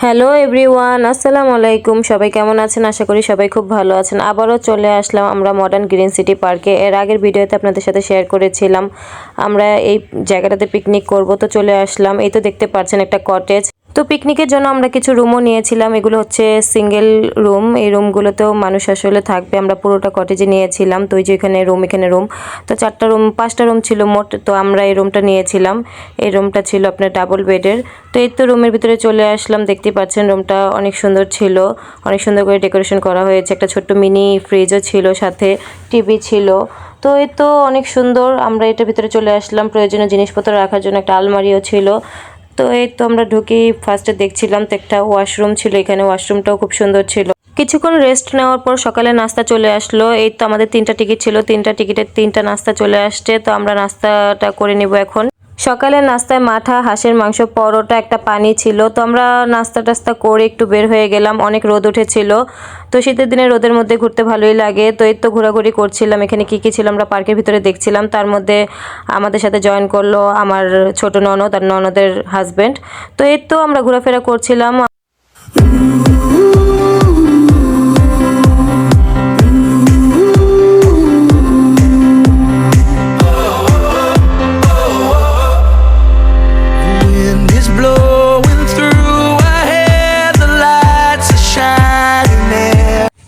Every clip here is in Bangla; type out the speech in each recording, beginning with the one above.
হ্যালো এভরিওয়ান, আসসালামু আলাইকুম। সবাই কেমন আছেন? আশা করি সবাই খুব ভালো আছেন। আবারও চলে আসলাম আমরা মডার্ন গ্রিন সিটি পার্কে। এর আগের ভিডিওতে আপনাদের সাথে শেয়ার করেছিলাম আমরা এই জায়গাটাতে পিকনিক করব, তো চলে আসলাম। এই তো দেখতে পাচ্ছেন একটা কটেজ। তো পিকনিকের জন্য আমরা কিছু রুমও নিয়েছিলাম। এগুলো হচ্ছে সিঙ্গেল রুম। এই রুমগুলোতেও মানুষ আসলে থাকবে। আমরা পুরোটা কটেজে নিয়েছিলাম। তো ওই যে এখানে রুম, তো 5টা রুম ছিল মোট। তো আমরা এই রুমটা নিয়েছিলাম। এই রুমটা ছিল আপনার ডাবল বেডের। তো এই তো রুমের ভিতরে চলে আসলাম। দেখতে পাচ্ছেন রুমটা অনেক সুন্দর ছিল, অনেক সুন্দর করে ডেকোরেশন করা হয়েছে। একটা ছোট্ট মিনি ফ্রিজও ছিল, সাথে টিভি ছিল। তো এই তো অনেক সুন্দর। আমরা এটার ভিতরে চলে আসলাম। প্রয়োজনীয় জিনিসপত্র রাখার জন্য একটা আলমারিও ছিল। তো এই তো আমরা ঢুকি ফার্স্টে দেখছিলাম তো একটা ওয়াশরুম ছিল এখানে। ওয়াশরুমটাও খুব সুন্দর ছিল। কিছুক্ষণ রেস্ট নেওয়ার পর সকালে নাস্তা চলে আসলো। এই তো আমাদের 3টা টিকিট ছিল, 3টা টিকিটের 3টা নাস্তা চলে আসছে। তো আমরা নাস্তাটা করে নিব এখন। সকালের নাস্তায় মাঠা, হাঁসের মাংস, পরোটা, একটা পানি ছিল। তো আমরা নাস্তা টাস্তা করে একটু বের হয়ে গেলাম। অনেক রোদ উঠেছিল, তো শীতের দিনে রোদের মধ্যে ঘুরতে ভালোই লাগে। তো এই তো ঘোরাঘুরি করছিলাম। এখানে কি ছিল আমরা পার্কের ভিতরে দেখছিলাম। তার মধ্যে আমাদের সাথে জয়েন করলো আমার ছোট ননদ আর ননদের হাজবেন্ড। তো এই তো আমরা ঘোরাফেরা করছিলাম।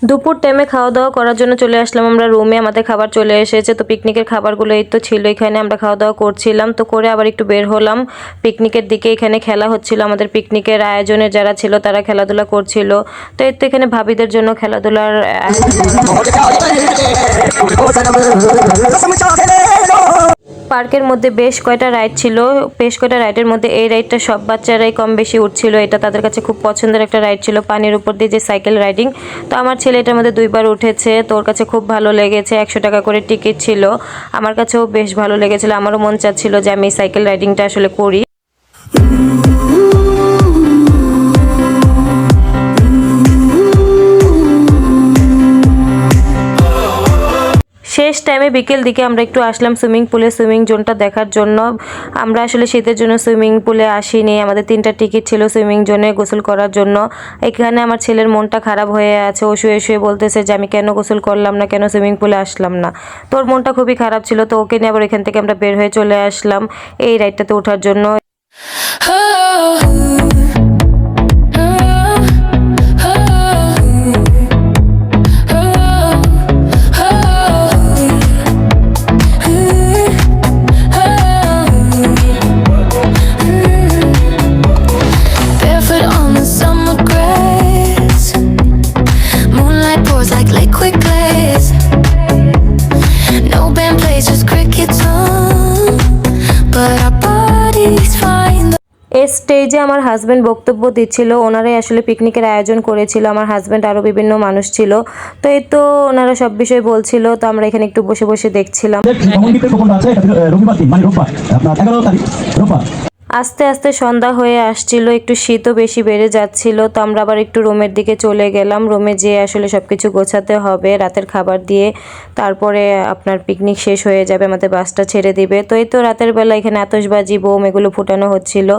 দুপুর টাইমে খাওয়া দাওয়া করার জন্য চলে আসলাম আমরা রুমে। আমাদের খাবার চলে এসেছে। তো পিকনিকের খাবারগুলো এই তো ছিল এখানে। আমরা খাওয়া দাওয়া করছিলাম। তো করে আবার একটু বের হলাম পিকনিকের দিকে। এখানে খেলা হচ্ছিল। আমাদের পিকনিকের আয়োজনের যারা ছিল তারা খেলাধুলা করছিল। তো এই তো এখানে ভাবিদের জন্য খেলাধুলার পার্কের মধ্যে বেশ কয়টা রাইড ছিল। বেশ কয়টা রাইডের মধ্যে এই রাইডটা সব বাচ্চারাই কম বেশি উঠছিল। এটা তাদের কাছে খুব পছন্দের একটা রাইড ছিল, পানির উপর দিয়ে যে সাইকেল রাইডিং। তো আমার ছেলে এটার মধ্যে 2বার উঠেছে। তো ওর কাছে খুব ভালো লেগেছে। 100 টাকা করে টিকিট ছিল। আমার কাছেও বেশ ভালো লেগেছিল। আমারও মন চাচ্ছিল যে আমি সাইকেল রাইডিংটা আসলে করি। শেষ টাইমে বিকেল দিকে আমরা একটু আসলাম সুইমিং পুলে, সুইমিং জোনটা দেখার জন্য। আমরা আসলে শীতের জন্য সুইমিং পুলে আসিনি। আমাদের 3টা টিকিট ছিল সুইমিং জোনে গোসল করার জন্য। এখানে আমার ছেলের মনটা খারাপ হয়ে আছে। ও শুয়ে শুয়ে বলতেছে যে আমি কেন গোসল করলাম না, কেন সুইমিং পুলে আসলাম না। তো ওর মনটা খুবই খারাপ ছিল। তো ওকে নিয়ে আবার এখান থেকে আমরা বের হয়ে চলে আসলাম এই রাইডটাতে ওঠার জন্য। স্টেজে আমার হাজব্যান্ড বক্তব্য দিচ্ছিল। ওনারাই আসলে পিকনিকের আয়োজন করেছিল। আমার হাজব্যান্ড আরও বিভিন্ন মানুষ ছিল। তো এই তো ওনারা সব বিষয় বলছিল। তো আমরা এখানে একটু বসে বসে দেখছিলাম। আস্তে আস্তে সন্ধ্যা হয়ে আসছিল, একটু শীতও বেশি বেড়ে যাচ্ছিল। তো আমরা আবার একটু রুমের দিকে চলে গেলাম। রুমে যেয়ে আসলে সব কিছু গোছাতে হবে রাতের খাবার দিয়ে। তারপরে আপনার পিকনিক শেষ হয়ে যাবে, আমাদের বাসটা ছেড়ে দিবে। তো এই তো রাতের বেলা এখানে আতশবাজি, বোম এগুলো ফুটানো হচ্ছিল।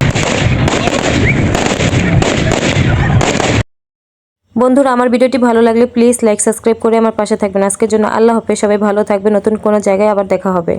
বন্ধুরা, আমার ভিডিওটি ভালো লাগলে প্লিজ লাইক সাবস্ক্রাইব করে আমার পাশে থাকবেন। আজকের জন্য আল্লাহ হাফেজ। সবাই ভালো থাকবে। নতুন কোনো জায়গায় আবার দেখা হবে।